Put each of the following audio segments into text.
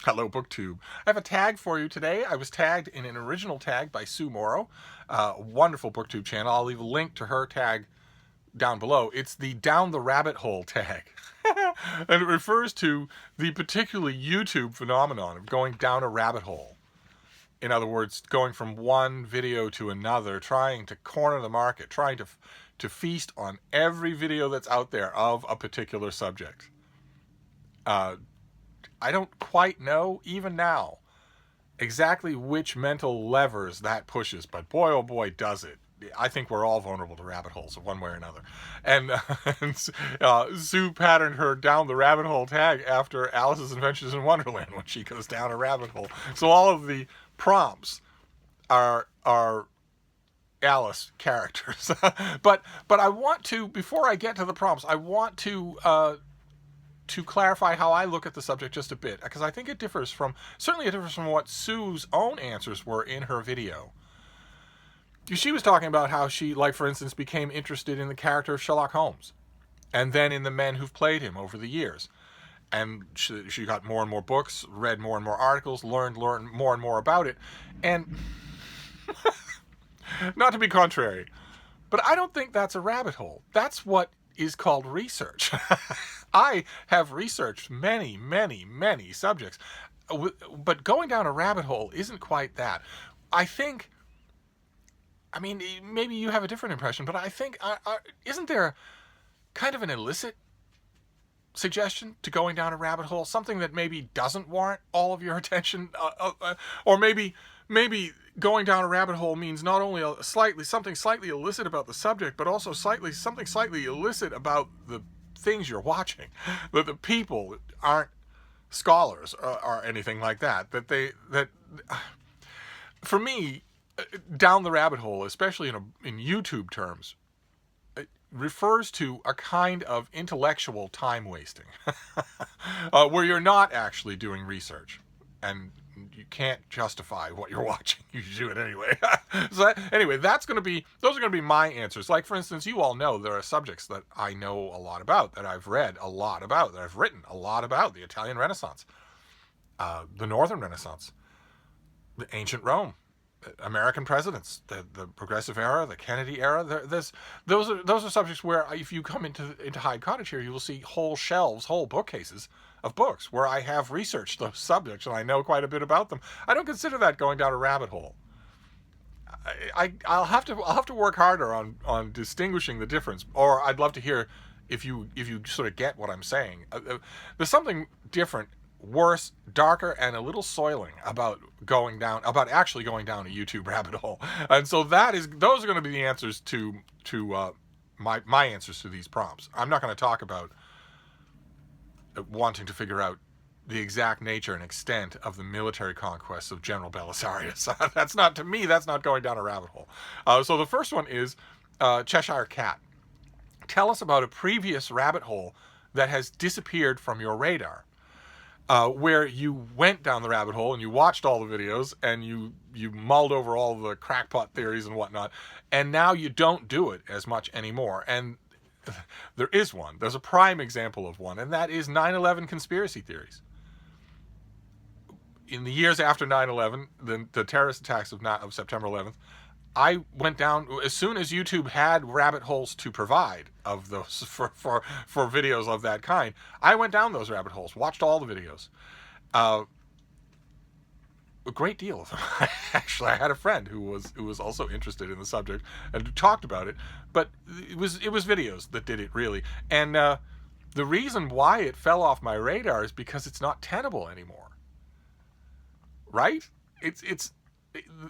Hello, BookTube. I have a tag for you today. I was tagged in an original tag by Sue Morrow, a wonderful BookTube channel. I'll leave a link to her tag down below. It's the Down the Rabbit Hole tag. And it refers to the particularly YouTube phenomenon of going down a rabbit hole. In other words, going from one video to another, trying to corner the market, trying to feast on every video that's out there of a particular subject. I don't quite know, even now, exactly which mental levers that pushes, but boy, oh boy, does it. I think we're all vulnerable to rabbit holes one way or another. And Sue patterned her Down the Rabbit Hole tag after Alice's Adventures in Wonderland when she goes down a rabbit hole. So all of the prompts are Alice characters. but I want to, before I get to the prompts, I want to clarify how I look at the subject just a bit, because I think it differs from, certainly it differs from what Sue's own answers were in her video. She was talking about how she, like for instance, became interested in the character of Sherlock Holmes, and then in the men who've played him over the years. And she got more and more books, read more and more articles, learned more and more about it. And not to be contrary, but I don't think that's a rabbit hole. That's what is called research. I have researched many, many, many subjects, but going down a rabbit hole isn't quite that. I think, I mean, maybe you have a different impression, but I think, isn't there kind of an illicit suggestion to going down a rabbit hole? Something that maybe doesn't warrant all of your attention? Or maybe going down a rabbit hole means not only something slightly illicit about the subject, but also something slightly illicit about the things you're watching. That the people aren't scholars or anything like that. That for me, down the rabbit hole, especially in YouTube terms, it refers to a kind of intellectual time wasting, where you're not actually doing research, and you can't justify what you're watching. You do it anyway. So anyway, those are going to be my answers. Like, for instance, you all know there are subjects that I know a lot about, that I've read a lot about, that I've written a lot about: the Italian Renaissance, the Northern Renaissance, the ancient Rome, American presidents, the Progressive Era, the Kennedy era. Those are subjects where, if you come into Hyde Cottage here, you will see whole shelves, whole bookcases of books where I have researched those subjects and I know quite a bit about them. I don't consider that going down a rabbit hole. I'll have to work harder on distinguishing the difference, or I'd love to hear if you sort of get what I'm saying. There's something different, worse, darker, and a little soiling about actually going down a YouTube rabbit hole. And so those are going to be the answers to my answers to these prompts. I'm not going to talk about wanting to figure out the exact nature and extent of the military conquests of General Belisarius. That's not going down a rabbit hole. So the first one is Cheshire Cat. Tell us about a previous rabbit hole that has disappeared from your radar, where you went down the rabbit hole and you watched all the videos and you mulled over all the crackpot theories and whatnot, and now you don't do it as much anymore. And there is one. There's a prime example of one, and that is 9/11 conspiracy theories. In the years after 9/11, the terrorist attacks of September 11th, I went down, as soon as YouTube had rabbit holes to provide of those for videos of that kind, I went down those rabbit holes, watched all the videos. A great deal of them. Actually, I had a friend who was also interested in the subject and talked about it, but it was videos that did it, really. And the reason why it fell off my radar is because it's not tenable anymore. Right? It's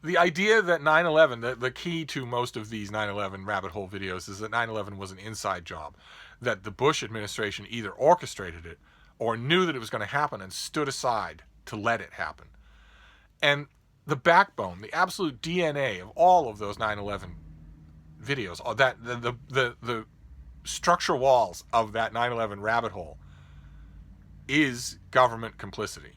the idea that 9/11, the key to most of these 9/11 rabbit hole videos is that 9/11 was an inside job, that the Bush administration either orchestrated it or knew that it was going to happen and stood aside to let it happen. And the backbone, the absolute DNA of all of those 9/11 videos, that the structure walls of that 9/11 rabbit hole, is government complicity.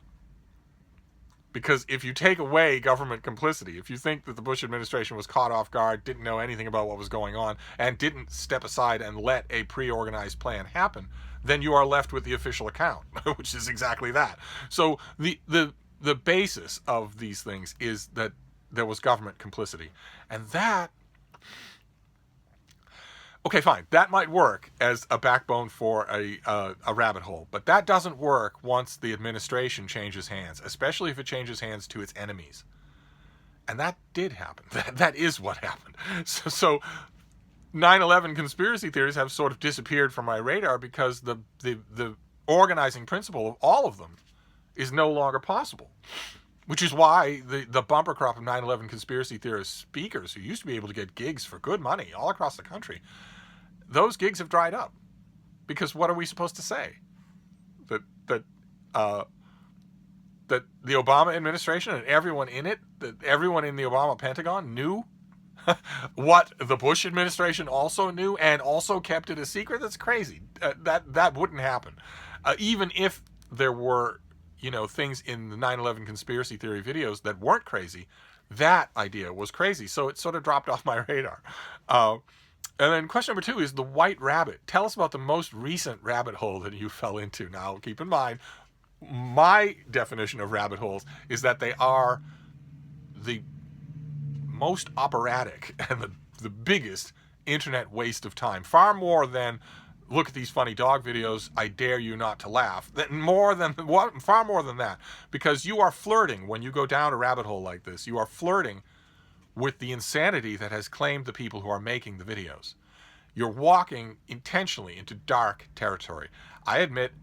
Because if you take away government complicity, if you think that the Bush administration was caught off guard, didn't know anything about what was going on, and didn't step aside and let a pre-organized plan happen, then you are left with the official account, which is exactly that. So the basis of these things is that there was government complicity. And that, okay, fine, that might work as a backbone for a rabbit hole, but that doesn't work once the administration changes hands, especially if it changes hands to its enemies. And that did happen. That is what happened. So 9/11 conspiracy theories have sort of disappeared from my radar because the organizing principle of all of them is no longer possible. Which is why the bumper crop of 9/11 conspiracy theorist speakers who used to be able to get gigs for good money all across the country, those gigs have dried up. Because what are we supposed to say? That the Obama administration and everyone in it, that everyone in the Obama Pentagon knew what the Bush administration also knew and also kept it a secret? That's crazy. That wouldn't happen. Even if there were, things in the 9/11 conspiracy theory videos that weren't crazy, that idea was crazy. So it sort of dropped off my radar. And then question number 2 is the white rabbit. Tell us about the most recent rabbit hole that you fell into. Now, keep in mind, my definition of rabbit holes is that they are the most operatic and the biggest internet waste of time. Far more than, look at these funny dog videos, I dare you not to laugh. Far more than that. Because you are flirting, when you go down a rabbit hole like this, you are flirting with the insanity that has claimed the people who are making the videos. You're walking intentionally into dark territory. I admit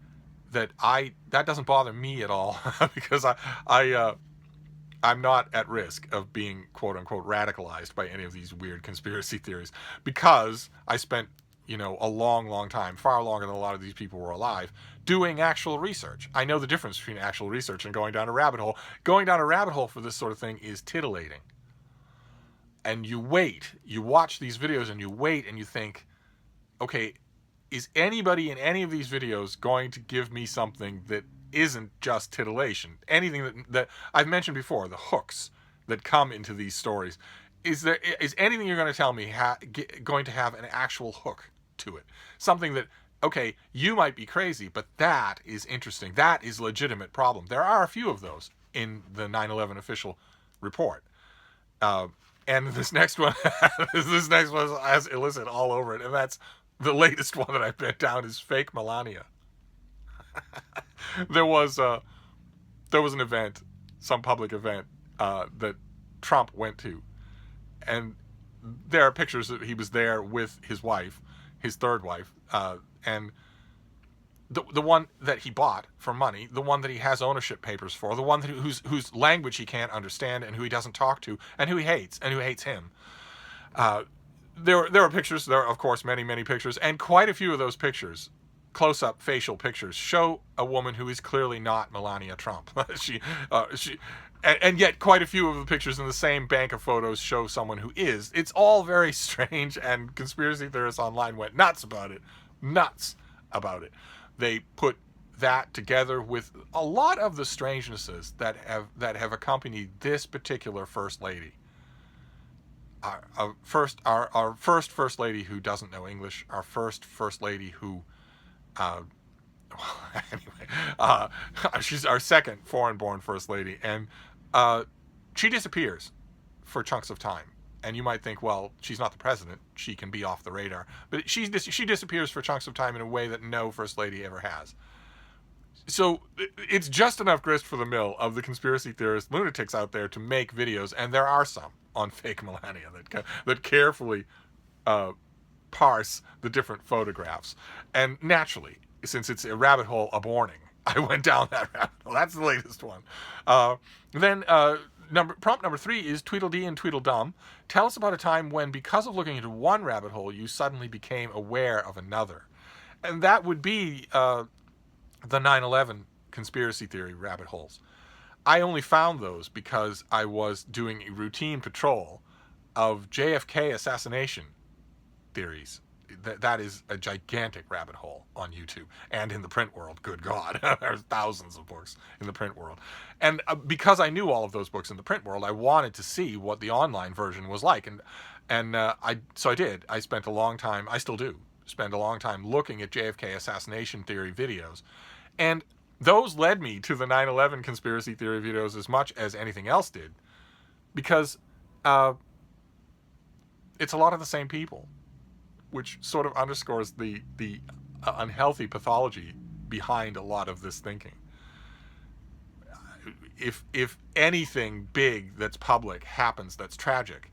that that doesn't bother me at all because I'm not at risk of being quote unquote radicalized by any of these weird conspiracy theories because I spent, a long time, far longer than a lot of these people were alive, doing actual research. I know the difference between actual research and going down a rabbit hole. Going down a rabbit hole for this sort of thing is titillating. And you watch these videos and you wait and you think, okay, is anybody in any of these videos going to give me something that isn't just titillation? Anything that I've mentioned before, the hooks that come into these stories. Is anything you're going to tell me going to have an actual hook to it? Something that, okay, you might be crazy, but that is interesting. That is a legitimate problem. There are a few of those in the 9/11 official report. And this next one has illicit all over it, and that's the latest one that I bet down is fake Melania. There was an event, some public event that Trump went to, and there are pictures that he was there with his wife, his third wife, and the one that he bought for money, the one that he has ownership papers for, the one whose language he can't understand and who he doesn't talk to and who he hates and who hates him. There are pictures. There are, of course, many pictures, and quite a few of those pictures, close-up facial pictures, show a woman who is clearly not Melania Trump. And yet quite a few of the pictures in the same bank of photos show someone who is. It's all very strange, and conspiracy theorists online went nuts about it. They put that together with a lot of the strangenesses that have accompanied this particular first lady. Our first lady who doesn't know English. Our first lady who, she's our second foreign-born first lady, and she disappears for chunks of time. And you might think, well, she's not the president. She can be off the radar. But she disappears for chunks of time in a way that no first lady ever has. So it's just enough grist for the mill of the conspiracy theorist lunatics out there to make videos, and there are some on fake Melania that carefully parse the different photographs. And naturally, since it's a rabbit hole of warning, I went down that rabbit hole. That's the latest one. Prompt number 3 is Tweedledee and Tweedledum. Tell us about a time when, because of looking into one rabbit hole, you suddenly became aware of another. And that would be the 9/11 conspiracy theory rabbit holes. I only found those because I was doing a routine patrol of JFK assassination theories that is a gigantic rabbit hole on YouTube and in the print world. Good God, there's thousands of books in the print world, and because I knew all of those books in the print world, I wanted to see what the online version was like, and I did. I spent a long time. I still do spend a long time looking at JFK assassination theory videos, and those led me to the 9/11 conspiracy theory videos as much as anything else did, because it's a lot of the same people, which sort of underscores the unhealthy pathology behind a lot of this thinking. If anything big that's public happens that's tragic,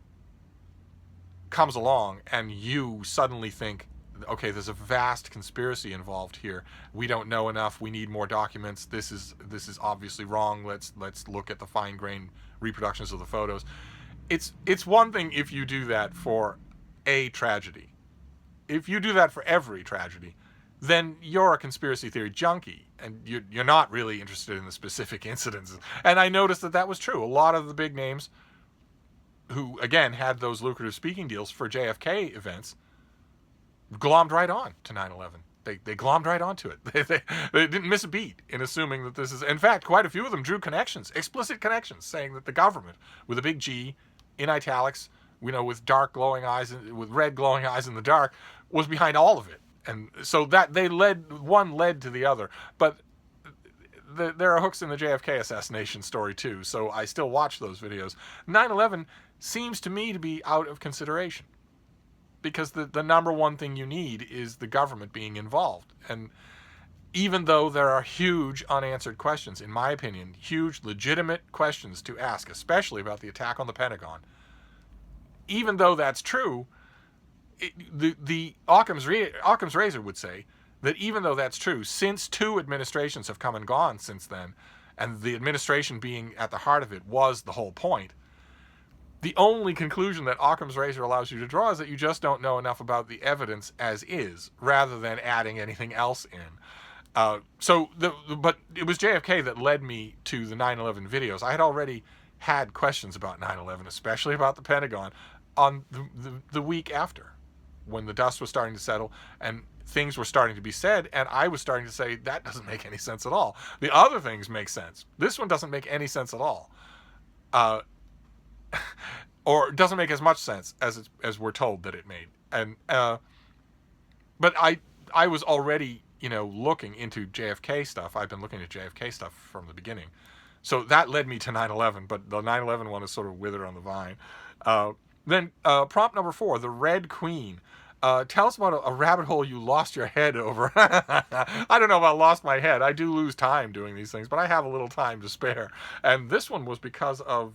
comes along, and you suddenly think, okay, there's a vast conspiracy involved here. We don't know enough. We need more documents. This is obviously wrong. Let's look at the fine-grained reproductions of the photos. It's one thing if you do that for a tragedy. If you do that for every tragedy, then you're a conspiracy theory junkie, and you're not really interested in the specific incidents. And I noticed that was true. A lot of the big names who, again, had those lucrative speaking deals for JFK events glommed right on to 9/11. They glommed right onto it. They didn't miss a beat in assuming that this is... In fact, quite a few of them drew connections, explicit connections, saying that the government, with a big G, in italics, with dark glowing eyes, with red glowing eyes in the dark, was behind all of it. And so that one led to the other. But there are hooks in the JFK assassination story too, so I still watch those videos. 9/11 seems to me to be out of consideration, because the number one thing you need is the government being involved. And even though there are huge unanswered questions, in my opinion, huge legitimate questions to ask, especially about the attack on the Pentagon, even though that's true, the Occam's razor would say that even though that's true, since two administrations have come and gone since then, and the administration being at the heart of it was the whole point, the only conclusion that Occam's razor allows you to draw is that you just don't know enough about the evidence as is, rather than adding anything else in. But it was JFK that led me to the 9/11 videos. I had already had questions about 9/11, especially about the Pentagon, on the week after, when the dust was starting to settle and things were starting to be said, and I was starting to say, that doesn't make any sense at all. The other things make sense. This one doesn't make any sense at all. Or doesn't make as much sense as we're told that it made. And but I was already, looking into JFK stuff. I've been looking at JFK stuff from the beginning. So that led me to 9/11, but the 9/11 one is sort of withered on the vine. Then prompt number 4, the Red Queen. Tell us about a rabbit hole you lost your head over. I don't know about lost my head. I do lose time doing these things, but I have a little time to spare. And this one was because of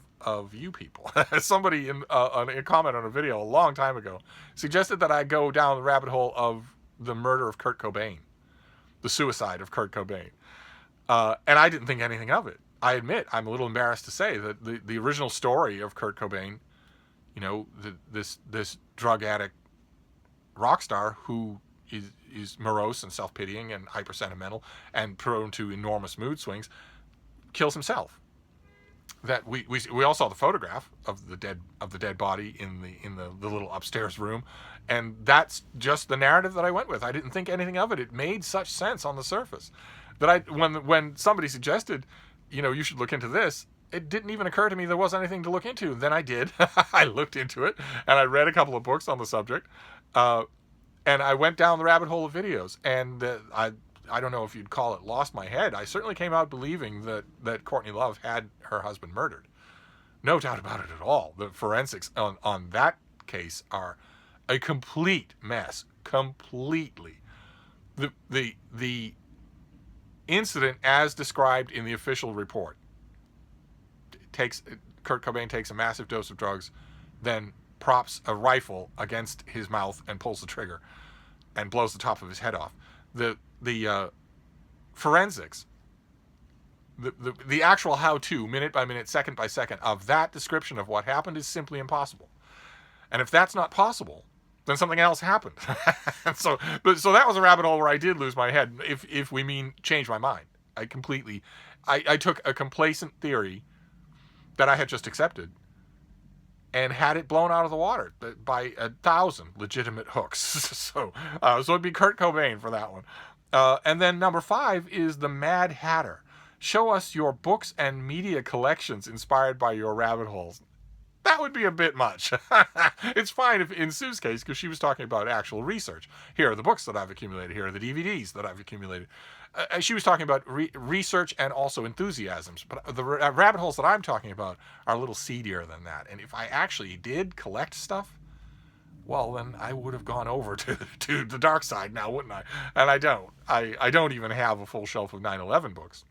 you people. Somebody in a comment on a video a long time ago suggested that I go down the rabbit hole of the murder of Kurt Cobain, the suicide of Kurt Cobain. And I didn't think anything of it. I admit, I'm a little embarrassed to say that the original story of Kurt Cobain, this drug addict rock star who is morose and self-pitying and hyper-sentimental and prone to enormous mood swings, kills himself. That we all saw the photograph of the dead body in the little upstairs room, and that's just the narrative that I went with. I didn't think anything of it. It made such sense on the surface that when somebody suggested, you should look into this, it didn't even occur to me there was anything to look into. Then I did. I looked into it, and I read a couple of books on the subject, and I went down the rabbit hole of videos, and I don't know if you'd call it lost my head. I certainly came out believing that Courtney Love had her husband murdered. No doubt about it at all. The forensics on that case are a complete mess. Completely. The incident as described in the official report Kurt Cobain takes a massive dose of drugs, then props a rifle against his mouth and pulls the trigger and blows the top of his head off. The forensics, the actual how-to, minute by minute, second by second, of that description of what happened is simply impossible. And if that's not possible, then something else happened. so that was a rabbit hole where I did lose my head, if we mean change my mind. I took a complacent theory that I had just accepted and had it blown out of the water by 1,000 legitimate hooks. So it'd be Kurt Cobain for that one. And then number 5 is the Mad Hatter. Show us your books and media collections inspired by your rabbit holes. That would be a bit much. It's fine if in Sue's case, because she was talking about actual research. Here are the books that I've accumulated. Here are the DVDs that I've accumulated. She was talking about research and also enthusiasms. But the rabbit holes that I'm talking about are a little seedier than that. And if I actually did collect stuff, well, then I would have gone over to the dark side now, wouldn't I? And I don't. I don't even have a full shelf of 9/11 books.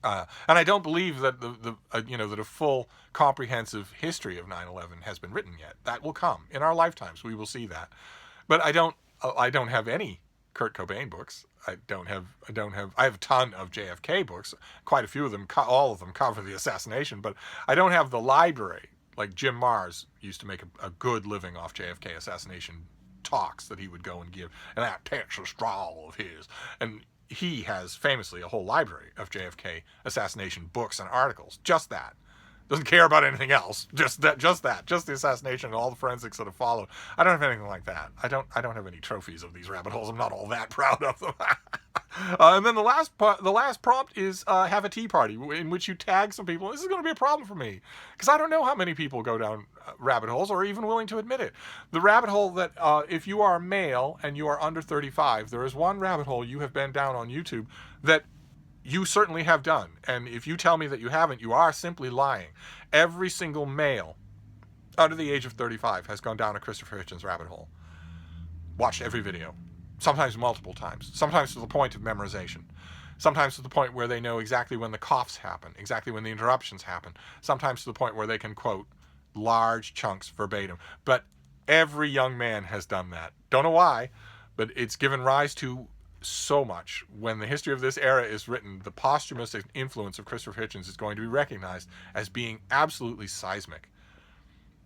And I don't believe that that a full comprehensive history of 9/11 has been written yet. That will come in our lifetimes. We will see that. But I don't have any Kurt Cobain books. I have a ton of JFK books. Quite a few of them, all of them cover the assassination. But I don't have the library. Like Jim Mars used to make a good living off JFK assassination talks that he would go and give, and that Texas drawl of his. And he has famously a whole library of JFK assassination books and articles. Just that. Doesn't care about anything else. Just the assassination and all the forensics that have followed. I don't have anything like that. I don't have any trophies of these rabbit holes. I'm not all that proud of them. And then the last prompt is have a tea party in which you tag some people. This is going to be a problem for me because I don't know how many people go down rabbit holes or are even willing to admit it. The rabbit hole that if you are male and you are under 35, there is one rabbit hole you have been down on YouTube that you certainly have done. And if you tell me that you haven't, you are simply lying. Every single male under the age of 35 has gone down a Christopher Hitchens rabbit hole. Watched every video. Sometimes multiple times. Sometimes to the point of memorization. Sometimes to the point where they know exactly when the coughs happen, exactly when the interruptions happen. Sometimes to the point where they can quote large chunks verbatim. But every young man has done that. Don't know why, but it's given rise to so much. When the history of this era is written, the posthumous influence of Christopher Hitchens is going to be recognized as being absolutely seismic.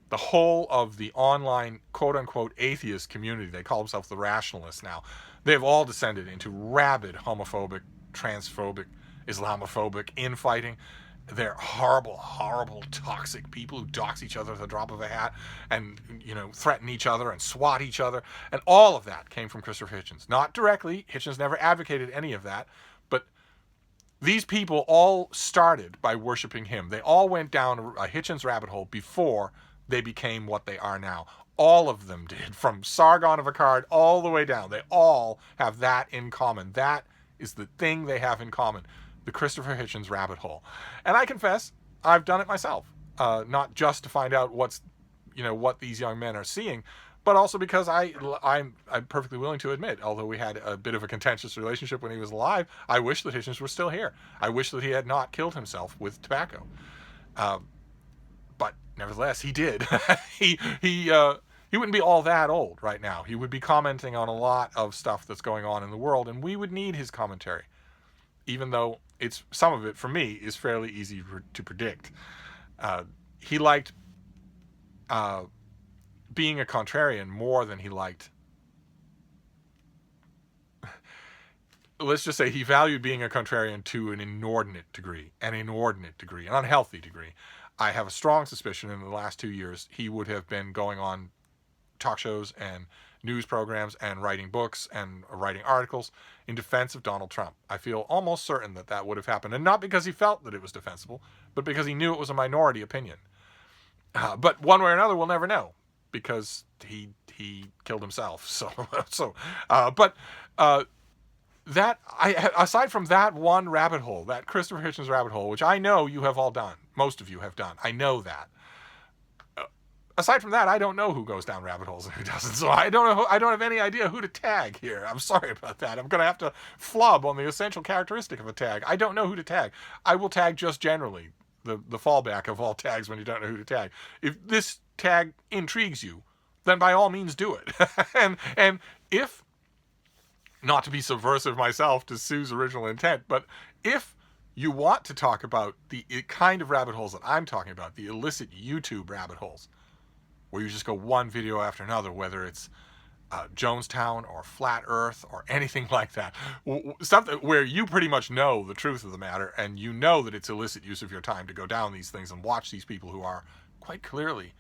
The whole of the online quote-unquote atheist community, they call themselves the rationalists now, they've all descended into rabid homophobic, transphobic, Islamophobic infighting. They're horrible, horrible, toxic people who dox each other at the drop of a hat and, threaten each other and swat each other. And all of that came from Christopher Hitchens. Not directly. Hitchens never advocated any of that. But these people all started by worshiping him. They all went down a Hitchens rabbit hole before they became what they are now. All of them did, from Sargon of Akkad all the way down. They all have that in common. That is the thing they have in common. The Christopher Hitchens rabbit hole. And I confess, I've done it myself. Not just to find out what these young men are seeing, but also because I'm perfectly willing to admit, although we had a bit of a contentious relationship when he was alive, I wish that Hitchens were still here. I wish that he had not killed himself with tobacco. But nevertheless, he did. He wouldn't be all that old right now. He would be commenting on a lot of stuff that's going on in the world, and we would need his commentary. Even though some of it, for me, is fairly easy to predict. He liked being a contrarian more than he liked... Let's just say he valued being a contrarian to an inordinate degree, an unhealthy degree. I have a strong suspicion in the last 2 years he would have been going on talk shows and news programs and writing books and writing articles in defense of Donald Trump. I feel almost certain that would have happened. And not because he felt that it was defensible, but because he knew it was a minority opinion. But one way or another, we'll never know because he killed himself. Aside from that one rabbit hole, that Christopher Hitchens rabbit hole, which I know you have all done, most of you have done. I know that. Aside from that, I don't know who goes down rabbit holes and who doesn't. So I don't have any idea who to tag here. I'm sorry about that. I'm going to have to flub on the essential characteristic of a tag. I don't know who to tag. I will tag just generally, the fallback of all tags when you don't know who to tag. If this tag intrigues you, then by all means do it. and if, not to be subversive myself to Sue's original intent, but if you want to talk about the kind of rabbit holes that I'm talking about, the illicit YouTube rabbit holes, where you just go one video after another, whether it's Jonestown or Flat Earth or anything like that. Something where you pretty much know the truth of the matter and you know that it's illicit use of your time to go down these things and watch these people who are quite clearly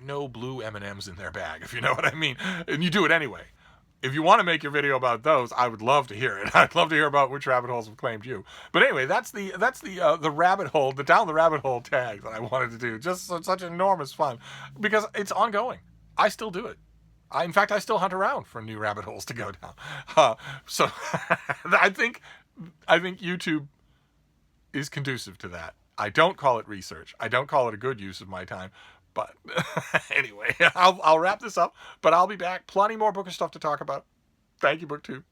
no blue M&Ms in their bag, if you know what I mean. And you do it anyway. If you want to make your video about those, I would love to hear it. I'd love to hear about which rabbit holes have claimed you. But anyway, that's the rabbit hole, the down the rabbit hole tag that I wanted to do. Just such enormous fun because it's ongoing. I still do it. In fact, I still hunt around for new rabbit holes to go down. So I think YouTube is conducive to that. I don't call it research. I don't call it a good use of my time. But anyway, I'll wrap this up, but I'll be back. Plenty more bookish stuff to talk about. Thank you, BookTube.